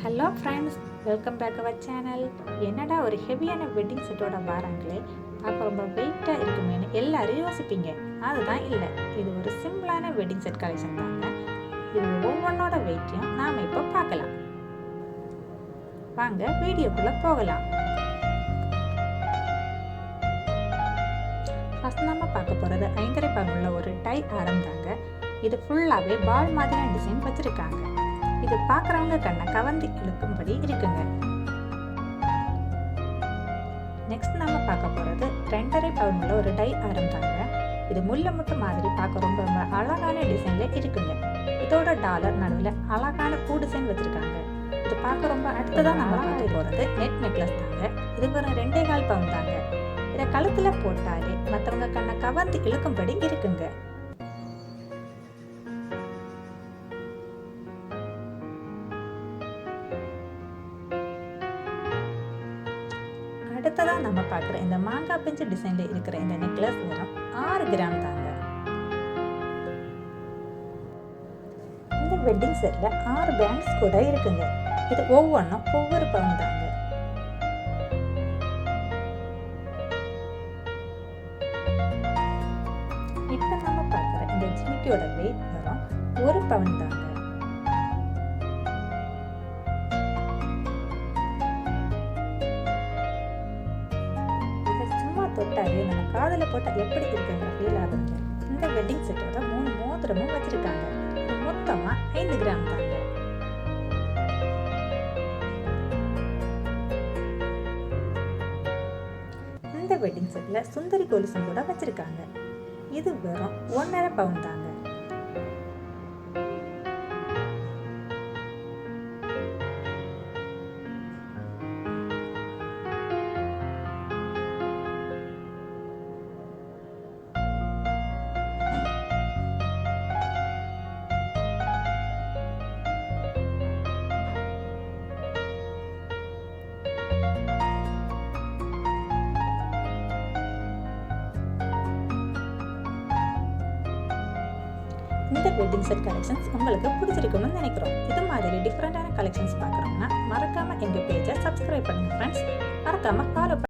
Hello friends, welcome back our channel. என்னடா ஒரு ஹெவியான வெட்டிங் செட்டோட வாராங்களே, பார்க்க ரொம்ப வெயிட்டாக இருக்குமேனு எல்லாரும் யோசிப்பீங்க. அதுதான் இல்லை, இது ஒரு சிம்பிளான வெட்டிங் செட் கலெக்ஷன் தாங்க. இது ஒவ்வொன்றோட வெயிட்டையும் நாம் இப்போ பார்க்கலாம். வாங்க வீடியோக்குள்ளே போகலாம். ஃபஸ்ட் நம்ம பார்க்க போகிறது 5.5 பவுன் உள்ள ஒரு டை ஆரம் தாங்க. இது ஃபுல்லாகவே பால் மாதிரியான டிசைன் வச்சுருக்காங்க. இது பார்க்குறவங்க கண்ணை கவர்ந்து இழுக்கும்படி இருக்குங்க. நெக்ஸ்ட் நம்ம பார்க்க போகிறது 2.5 பவுன் உள்ள ஒரு டை ஆரம் தாங்க. இது முள்ள முட்டு மாதிரி பார்க்க ரொம்ப ரொம்ப அழகான டிசைனில் இருக்குங்க. இதோட டாலர் நடுவில் அழகான பூ டிசைன் வச்சுருக்காங்க. இது பார்க்க ரொம்ப அடுத்ததான் நம்ம பார்க்க போகிறது நெட் நெக்லஸ் தாங்க. இது ஒரு 2.25 பவுன் தாங்க. இதை கழுத்தில் போட்டாலே மற்றவங்க கண்ணை கவர்ந்து இழுக்கும்படி இருக்குங்க. அடுத்ததாக நம்ம பார்க்குற இந்த மாங்காய் பிஞ்சு டிசைனில் இருக்கிற இந்த நெக்லஸ் வெறும் 6 கிராம் தாங்க. இந்த வெட்டிங் செட்டில் 6 பேண்ட்ஸ் கூட இருக்குங்க. இது ஒவ்வொன்றும் ஒவ்வொரு பவுன் தாங்க. இப்போ நம்ம பார்க்குற இந்த ஜிமிக்கியோட வெயிட் வெறும் 1 பவுன் தாங்க. தொட்டாலே நம்ம காதில் போட்டால் எப்படி இருக்குங்கிற ஃபீல் ஆகுதுங்க. இந்த வெட்டிங் செட்டோட 3 மோதிரமும் வச்சிருக்காங்க. இது மொத்தமாக 5 கிராம் தாங்க. இந்த வெட்டிங் செட்டில் சுந்தரி கொலுசும் கூட வச்சிருக்காங்க. இது வெறும் 1.5 பவுன் தாங்க. இந்த வெட்டிங் செட் கலெக்ஷன்ஸ் உங்களுக்கு பிடிச்சிருக்கும்னு நினைக்கிறோம். இது மாதிரி டிஃப்ரெண்டான கலெக்ஷன்ஸ் பார்க்குறோம்னா மறக்காம எங்கள் பேஜை சப்ஸ்கிரைப் பண்ணுங்க ஃப்ரெண்ட்ஸ். மறக்காம ஃபாலோ